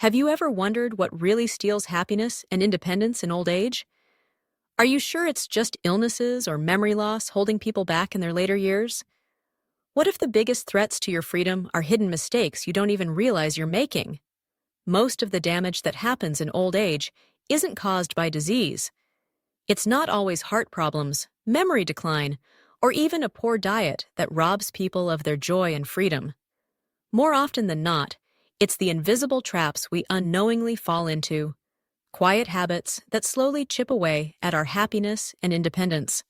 Have you ever wondered what really steals happiness and independence in old age? Are you sure it's just illnesses or memory loss holding people back in their later years? What if the biggest threats to your freedom are hidden mistakes you don't even realize you're making? Most of the damage that happens in old age isn't caused by disease. It's not always heart problems, memory decline, or even a poor diet that robs people of their joy and freedom. More often than not, it's the invisible traps we unknowingly fall into, quiet habits that slowly chip away at our happiness and independence.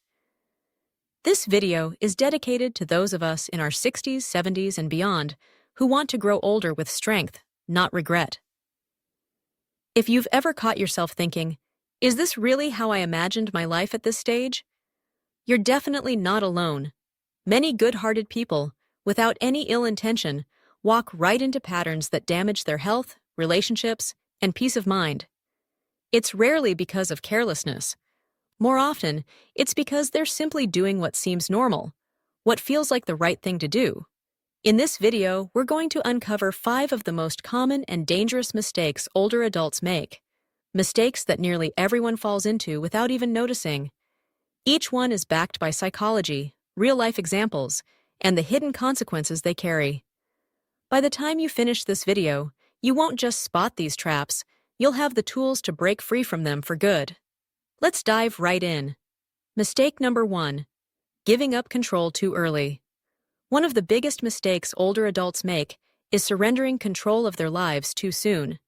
This video is dedicated to those of us in our 60s, 70s, and beyond who want to grow older with strength, not regret. If you've ever caught yourself thinking, "Is this really how I imagined my life at this stage?" You're definitely not alone. Many good-hearted people, without any ill intention, walk right into patterns that damage their health, relationships, and peace of mind. It's rarely because of carelessness. More often, it's because they're simply doing what seems normal, what feels like the right thing to do. In this video, we're going to uncover 5 of the most common and dangerous mistakes older adults make. Mistakes that nearly everyone falls into without even noticing. Each one is backed by psychology, real-life examples, and the hidden consequences they carry. By the time you finish this video, you won't just spot these traps, you'll have the tools to break free from them for good. Let's dive right in. Mistake number 1. Giving up control too early. One of the biggest mistakes older adults make is surrendering control of their lives too soon.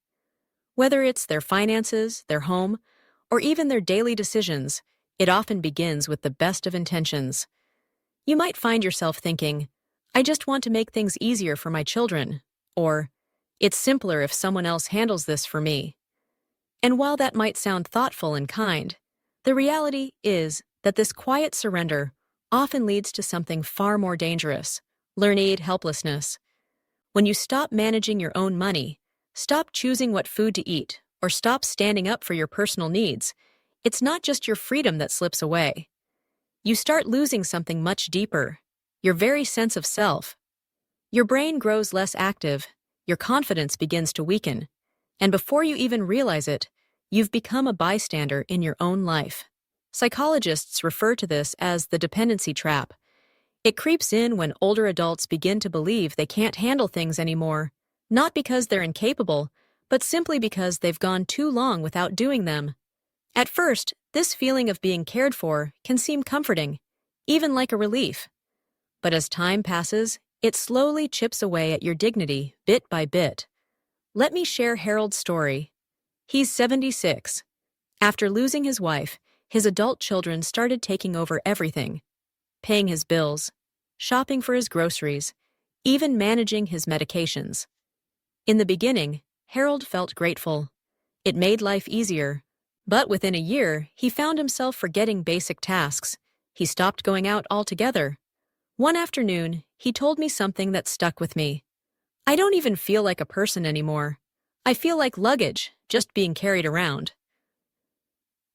Whether it's their finances, their home, or even their daily decisions, it often begins with the best of intentions. You might find yourself thinking, "I just want to make things easier for my children," or "It's simpler if someone else handles this for me." And while that might sound thoughtful and kind, the reality is that this quiet surrender often leads to something far more dangerous: learned helplessness. When you stop managing your own money, stop choosing what food to eat, or stop standing up for your personal needs, it's not just your freedom that slips away. You start losing something much deeper: your very sense of self. Your brain grows less active, your confidence begins to weaken, and before you even realize it, you've become a bystander in your own life. Psychologists refer to this as the dependency trap. It creeps in when older adults begin to believe they can't handle things anymore, not because they're incapable, but simply because they've gone too long without doing them. At first, this feeling of being cared for can seem comforting, even like a relief. But as time passes, it slowly chips away at your dignity, bit by bit. Let me share Harold's story. He's 76. After losing his wife, his adult children started taking over everything: paying his bills, shopping for his groceries, even managing his medications. In the beginning, Harold felt grateful. It made life easier. But within a year, he found himself forgetting basic tasks. He stopped going out altogether. One afternoon, he told me something that stuck with me. "I don't even feel like a person anymore. I feel like luggage, just being carried around."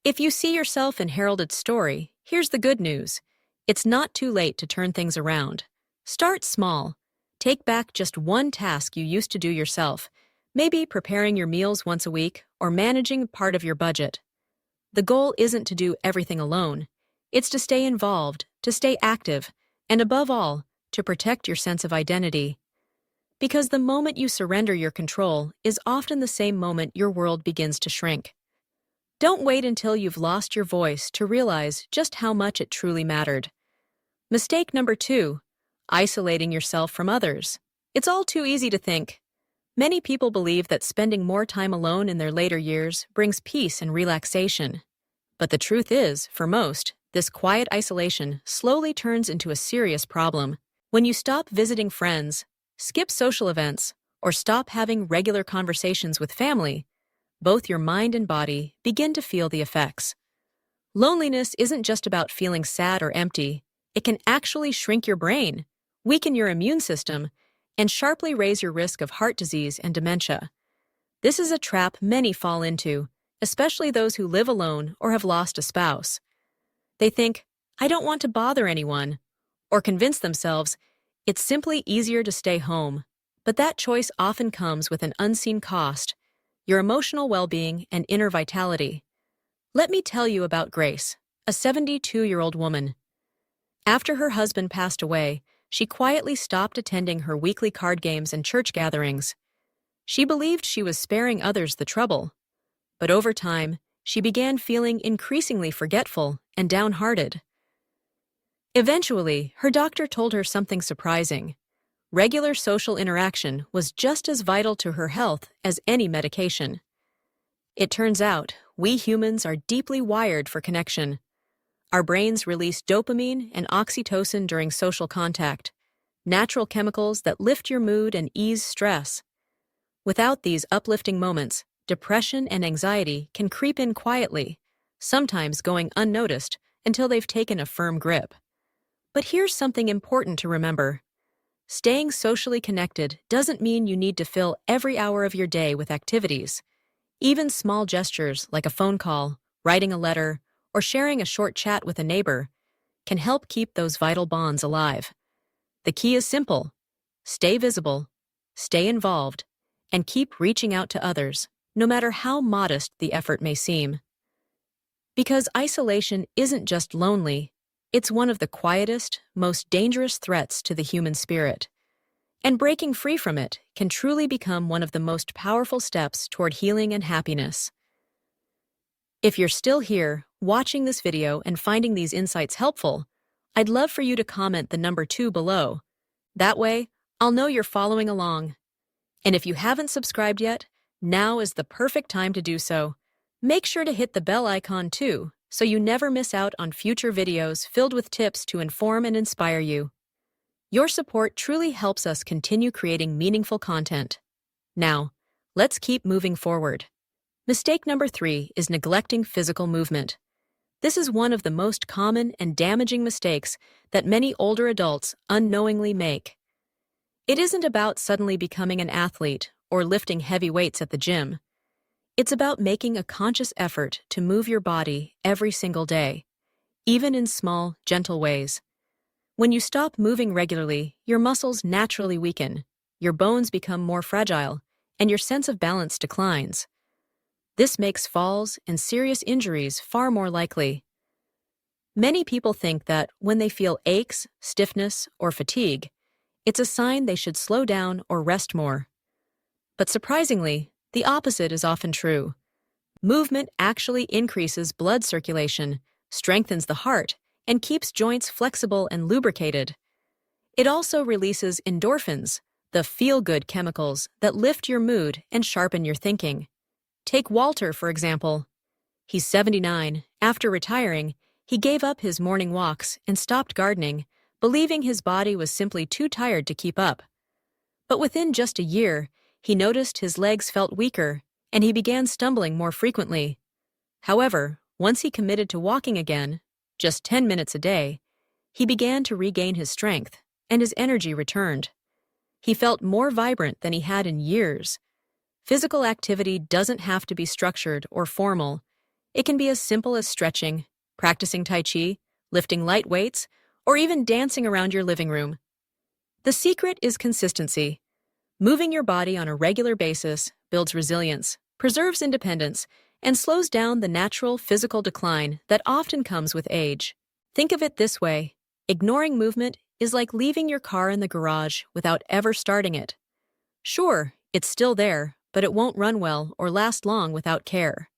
If you see yourself in Harold's story, here's the good news. It's not too late to turn things around. Start small. Take back just one task you used to do yourself, maybe preparing your meals once a week or managing part of your budget. The goal isn't to do everything alone. It's to stay involved, to stay active, and above all, to protect your sense of identity. Because the moment you surrender your control is often the same moment your world begins to shrink. Don't wait until you've lost your voice to realize just how much it truly mattered. Mistake number 2, isolating yourself from others. It's all too easy to think. Many people believe that spending more time alone in their later years brings peace and relaxation. But the truth is, for most, this quiet isolation slowly turns into a serious problem. When you stop visiting friends, skip social events, or stop having regular conversations with family, both your mind and body begin to feel the effects. Loneliness isn't just about feeling sad or empty. It can actually shrink your brain, weaken your immune system, and sharply raise your risk of heart disease and dementia. This is a trap many fall into, especially those who live alone or have lost a spouse. They think, "I don't want to bother anyone," or convince themselves, "It's simply easier to stay home." But that choice often comes with an unseen cost: your emotional well-being, and inner vitality. Let me tell you about Grace, a 72-year-old woman. After her husband passed away, she quietly stopped attending her weekly card games and church gatherings. She believed she was sparing others the trouble, but over time, she began feeling increasingly forgetful and downhearted. Eventually, her doctor told her something surprising. Regular social interaction was just as vital to her health as any medication. It turns out, we humans are deeply wired for connection. Our brains release dopamine and oxytocin during social contact, natural chemicals that lift your mood and ease stress. Without these uplifting moments, depression and anxiety can creep in quietly, sometimes going unnoticed until they've taken a firm grip. But here's something important to remember. Staying socially connected doesn't mean you need to fill every hour of your day with activities. Even small gestures like a phone call, writing a letter, or sharing a short chat with a neighbor can help keep those vital bonds alive. The key is simple. Stay visible, stay involved, and keep reaching out to others, no matter how modest the effort may seem. Because isolation isn't just lonely, it's one of the quietest, most dangerous threats to the human spirit. And breaking free from it can truly become one of the most powerful steps toward healing and happiness. If you're still here, watching this video and finding these insights helpful, I'd love for you to comment the number 2 below. That way, I'll know you're following along. And if you haven't subscribed yet, now is the perfect time to do so. Make sure to hit the bell icon too, so you never miss out on future videos filled with tips to inform and inspire you. Your support truly helps us continue creating meaningful content. Now, let's keep moving forward. Mistake number 3 is neglecting physical movement. This is one of the most common and damaging mistakes that many older adults unknowingly make. It isn't about suddenly becoming an athlete or lifting heavy weights at the gym. It's about making a conscious effort to move your body every single day, even in small, gentle ways. When you stop moving regularly, your muscles naturally weaken, your bones become more fragile, and your sense of balance declines. This makes falls and serious injuries far more likely. Many people think that when they feel aches, stiffness, or fatigue, it's a sign they should slow down or rest more. But surprisingly, the opposite is often true. Movement actually increases blood circulation, strengthens the heart, and keeps joints flexible and lubricated. It also releases endorphins, the feel-good chemicals that lift your mood and sharpen your thinking. Take Walter, for example. He's 79. After retiring, he gave up his morning walks and stopped gardening, believing his body was simply too tired to keep up. But within just a year, he noticed his legs felt weaker, and he began stumbling more frequently. However, once he committed to walking again, just 10 minutes a day, he began to regain his strength, and his energy returned. He felt more vibrant than he had in years. Physical activity doesn't have to be structured or formal. It can be as simple as stretching, practicing Tai Chi, lifting light weights, or even dancing around your living room. The secret is consistency. Moving your body on a regular basis builds resilience, preserves independence, and slows down the natural physical decline that often comes with age. Think of it this way: ignoring movement is like leaving your car in the garage without ever starting it. Sure, it's still there, but it won't run well or last long without care.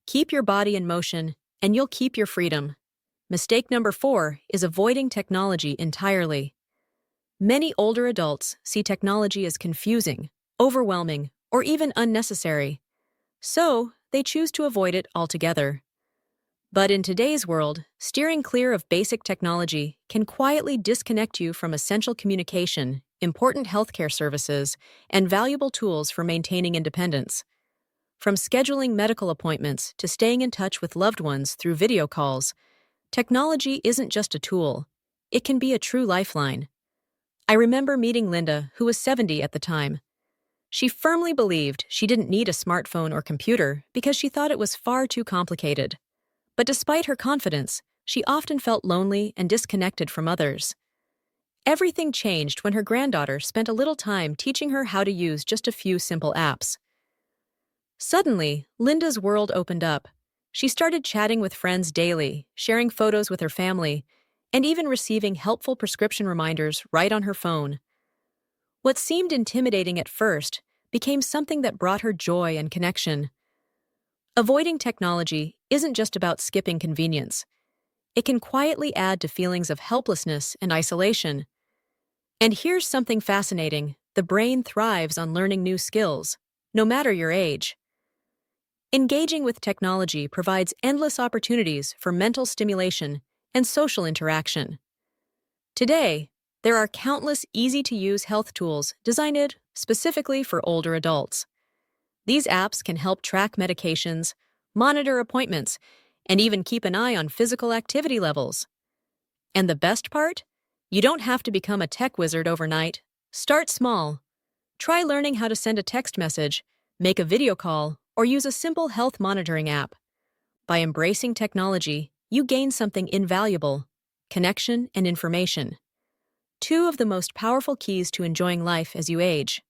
Keep your body in motion, and you'll keep your freedom. Mistake number 4 is avoiding technology entirely. Many older adults see technology as confusing, overwhelming, or even unnecessary. So, they choose to avoid it altogether. But in today's world, steering clear of basic technology can quietly disconnect you from essential communication, important healthcare services, and valuable tools for maintaining independence. From scheduling medical appointments to staying in touch with loved ones through video calls, technology isn't just a tool. It can be a true lifeline. I remember meeting Linda, who was 70 at the time. She firmly believed she didn't need a smartphone or computer because she thought it was far too complicated. But despite her confidence, she often felt lonely and disconnected from others. Everything changed when her granddaughter spent a little time teaching her how to use just a few simple apps. Suddenly, Linda's world opened up. She started chatting with friends daily, sharing photos with her family, and even receiving helpful prescription reminders right on her phone. What seemed intimidating at first became something that brought her joy and connection. Avoiding technology isn't just about skipping convenience. It can quietly add to feelings of helplessness and isolation. And here's something fascinating: the brain thrives on learning new skills, no matter your age. Engaging with technology provides endless opportunities for mental stimulation and social interaction. Today, there are countless easy-to-use health tools designed specifically for older adults. These apps can help track medications, monitor appointments, and even keep an eye on physical activity levels. And the best part? You don't have to become a tech wizard overnight. Start small. Try learning how to send a text message, make a video call, or use a simple health monitoring app. By embracing technology, you gain something invaluable: connection and information. Two of the most powerful keys to enjoying life as you age.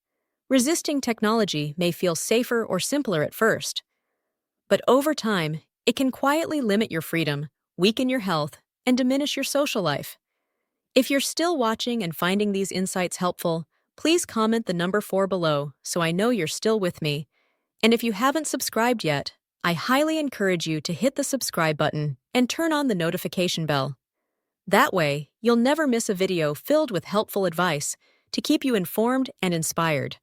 Resisting technology may feel safer or simpler at first, but over time, it can quietly limit your freedom, weaken your health, and diminish your social life. If you're still watching and finding these insights helpful, please comment the number 4 below so I know you're still with me. And if you haven't subscribed yet, I highly encourage you to hit the subscribe button and turn on the notification bell. That way, you'll never miss a video filled with helpful advice to keep you informed and inspired.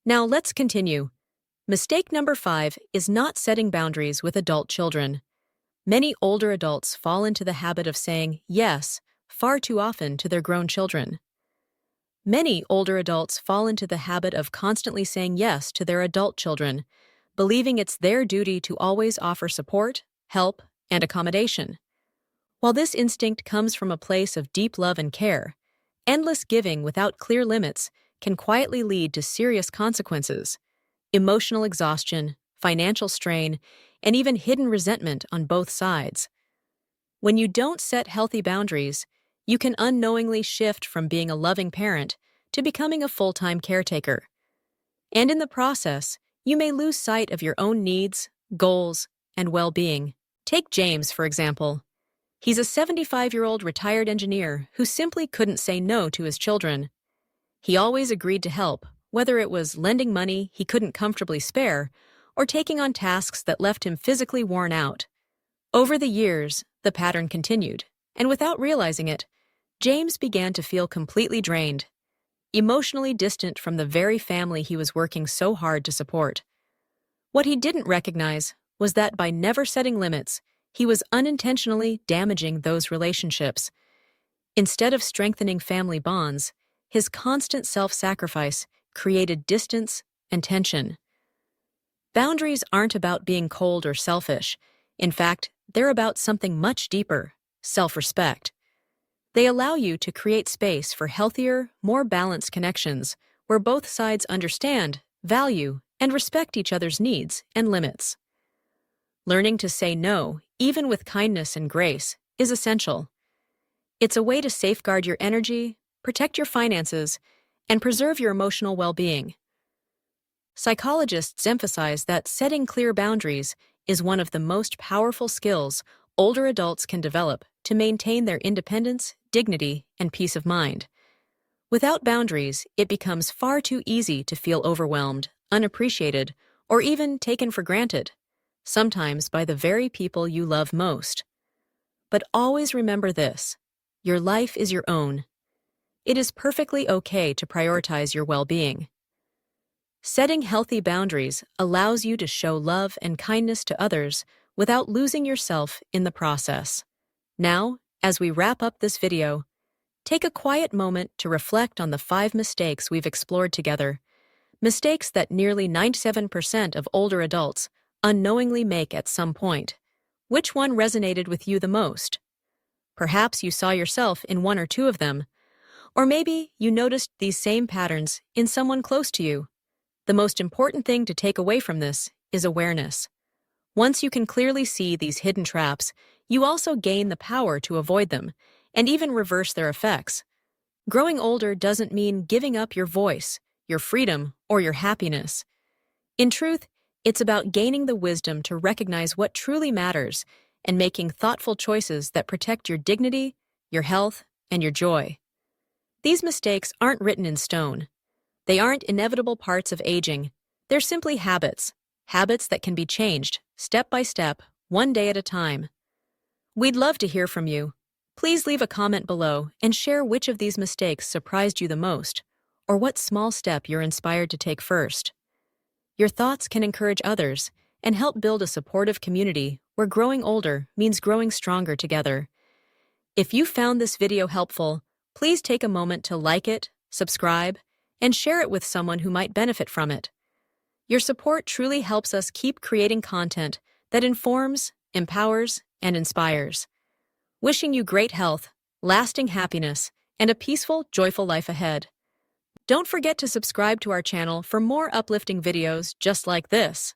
Now let's continue. Mistake number 5 is not setting boundaries with adult children. Many older adults fall into the habit of saying yes far too often to their grown children. Many older adults fall into the habit of constantly saying yes to their adult children, believing it's their duty to always offer support, help, and accommodation. While this instinct comes from a place of deep love and care, endless giving without clear limits can quietly lead to serious consequences: emotional exhaustion, financial strain, and even hidden resentment on both sides. When you don't set healthy boundaries, you can unknowingly shift from being a loving parent to becoming a full-time caretaker. And in the process, you may lose sight of your own needs, goals, and well-being. Take James, for example. He's a 75-year-old retired engineer who simply couldn't say no to his children. He always agreed to help, whether it was lending money he couldn't comfortably spare or taking on tasks that left him physically worn out. Over the years, the pattern continued, and without realizing it, James began to feel completely drained, emotionally distant from the very family he was working so hard to support. What he didn't recognize was that by never setting limits, he was unintentionally damaging those relationships. Instead of strengthening family bonds, his constant self-sacrifice created distance and tension. Boundaries aren't about being cold or selfish. In fact, they're about something much deeper: self-respect. They allow you to create space for healthier, more balanced connections where both sides understand, value, and respect each other's needs and limits. Learning to say no, even with kindness and grace, is essential. It's a way to safeguard your energy, protect your finances, and preserve your emotional well-being. Psychologists emphasize that setting clear boundaries is one of the most powerful skills older adults can develop to maintain their independence, dignity, and peace of mind. Without boundaries, it becomes far too easy to feel overwhelmed, unappreciated, or even taken for granted, sometimes by the very people you love most. But always remember this: your life is your own. It is perfectly okay to prioritize your well-being. Setting healthy boundaries allows you to show love and kindness to others without losing yourself in the process. Now, as we wrap up this video, take a quiet moment to reflect on the 5 mistakes we've explored together, mistakes that nearly 97% of older adults unknowingly make at some point. Which one resonated with you the most? Perhaps you saw yourself in one or two of them, or maybe you noticed these same patterns in someone close to you. The most important thing to take away from this is awareness. Once you can clearly see these hidden traps, you also gain the power to avoid them and even reverse their effects. Growing older doesn't mean giving up your voice, your freedom, or your happiness. In truth, It's about gaining the wisdom to recognize what truly matters and making thoughtful choices that protect your dignity, your health, and your joy. These mistakes aren't written in stone. They aren't inevitable parts of aging. They're simply habits, habits that can be changed, step by step, one day at a time. We'd love to hear from you. Please leave a comment below and share which of these mistakes surprised you the most, or what small step you're inspired to take first. Your thoughts can encourage others and help build a supportive community where growing older means growing stronger together. If you found this video helpful, please take a moment to like it, subscribe, and share it with someone who might benefit from it. Your support truly helps us keep creating content that informs, empowers, and inspires. Wishing you great health, lasting happiness, and a peaceful, joyful life ahead. Don't forget to subscribe to our channel for more uplifting videos just like this.